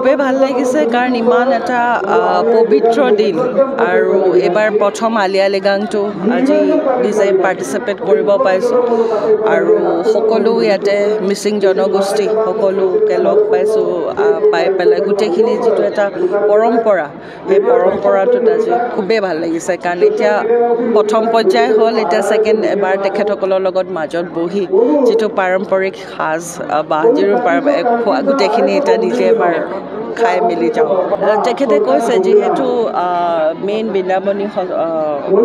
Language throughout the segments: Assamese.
খুবেই ভাল লাগিছে কাৰণ ইমান এটা পবিত্ৰ দিন আৰু এবাৰ প্ৰথম আলি আই লৃগাংটো আজি নিজে পাৰ্টিচিপেট কৰিব পাইছোঁ আৰু সকলো ইয়াতে মিচিং জনগোষ্ঠী সকলোকে লগ পাইছোঁ পাই পেলাই গোটেইখিনি যিটো এটা পৰম্পৰা সেই পৰম্পৰাটোত আজি খুবেই ভাল লাগিছে কাৰণ এতিয়া প্ৰথম পৰ্যায় হ'ল এতিয়া ছেকেণ্ড এবাৰ তেখেতসকলৰ লগত মাজত বহি যিটো পাৰম্পৰিক সাজ বা গোটেইখিনি এতিয়া নিজে এবাৰ খাই মেলি যাওঁ তেখেতে কৈছে যিহেতু মেইন বৃন্দাবনী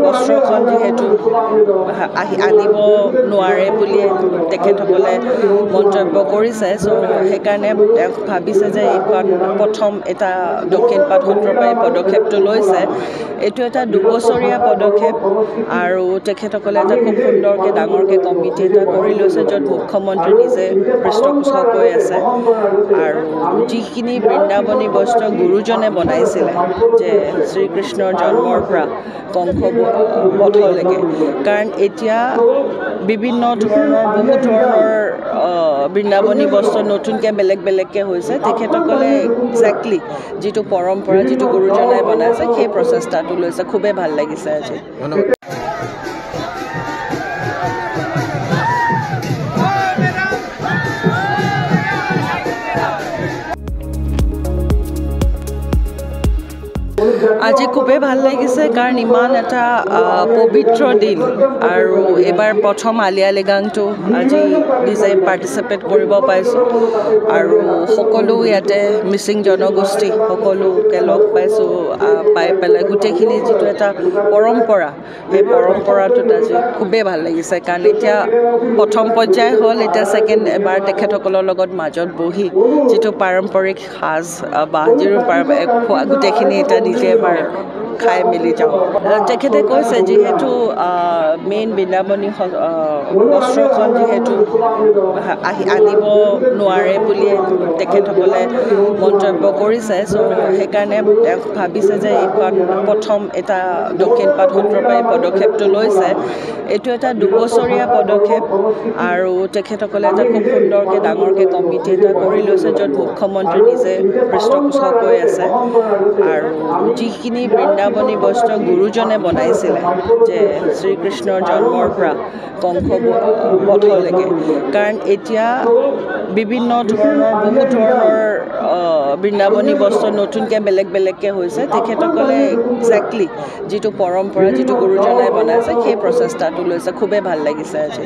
বস্ত্ৰখন যিহেতু আনিব নোৱাৰে বুলি তেখেতসকলে মন্তব্য কৰিছে চ' সেইকাৰণে ভাবিছে যে এইখন প্ৰথম এটা দক্ষিণপাট সত্ৰৰ পৰা এই পদক্ষেপটো লৈছে এইটো এটা 2 বছৰীয়া পদক্ষেপ আৰু তেখেতসকলে এটা খুব সুন্দৰকৈ ডাঙৰকৈ কমিটি এটা কৰি লৈছে য'ত মুখ্যমন্ত্ৰী নিজে পৃষ্ঠপোষক হৈ আছে আৰু যিখিনি বৃন্দাবনী বস্ত্ৰ গুৰুজনে বনাইছিলে যে শ্ৰীকৃষ্ণৰ জন্মৰ পৰা কংস বধলৈকে কাৰণ এতিয়া বিভিন্ন ধৰণৰ বহুত ধৰণৰ বৃন্দাবনী বস্ত্ৰ নতুনকৈ বেলেগকৈ হৈছে তেখেতসকলে একজেক্টলি যিটো পৰম্পৰা যিটো গুৰুজনাই বনাইছে সেই প্ৰচেষ্টাটো লৈছে খুবেই ভাল লাগিছে আজি আজি খুবেই ভাল লাগিছে কাৰণ ইমান এটা পবিত্ৰ দিন আৰু এবাৰ প্ৰথম আলি আই লৃগাংটো আজি নিজে পাৰ্টিচিপেট কৰিব পাইছোঁ আৰু সকলো ইয়াতে মিচিং জনগোষ্ঠী সকলোকে লগ পাইছোঁ পাই পেলাই গোটেইখিনি যিটো এটা পৰম্পৰা সেই পৰম্পৰাটোত আজি খুবেই ভাল লাগিছে কাৰণ এতিয়া প্ৰথম পৰ্যায় হ'ল এতিয়া ছেকেণ্ড এবাৰ তেখেতসকলৰ লগত মাজত বহি যিটো পাৰম্পৰিক সাজ বা গোটেইখিনি এতিয়া নিজে এবাৰ খাই মেলি যাওঁ তেখেতে কৈছে যিহেতু মেইন বৃন্দাবনী বস্ত্ৰখন যিহেতু আনিব নোৱাৰে বুলি তেখেতসকলে মন্তব্য কৰিছে চ' সেইকাৰণে ভাবিছে যে এইখন প্ৰথম এটা দক্ষিণপাট সত্ৰৰ পৰা এই পদক্ষেপটো লৈছে এইটো এটা 2 বছৰীয়া পদক্ষেপ আৰু তেখেতসকলে এটা খুব সুন্দৰকৈ ডাঙৰকৈ কমিটি এটা কৰি লৈছে য'ত মুখ্যমন্ত্ৰী নিজে পৃষ্ঠপোষক হৈ আছে আৰু যিখিনি বৃন্দাবনী বস্ত্ৰ গুৰুজনে বনাইছিলে যে শ্ৰীকৃষ্ণৰ জন্মৰ পৰা কংস বধলৈকে কাৰণ এতিয়া বিভিন্ন ধৰণৰ বহুত ধৰণৰ বৃন্দাবনী বস্ত্ৰ নতুনকৈ বেলেগকৈ হৈছে তেখেতসকলে একজেক্টলি যিটো পৰম্পৰা যিটো গুৰুজনাই বনাইছে সেই প্ৰচেষ্টাটো লৈছে খুবেই ভাল লাগিছে আজি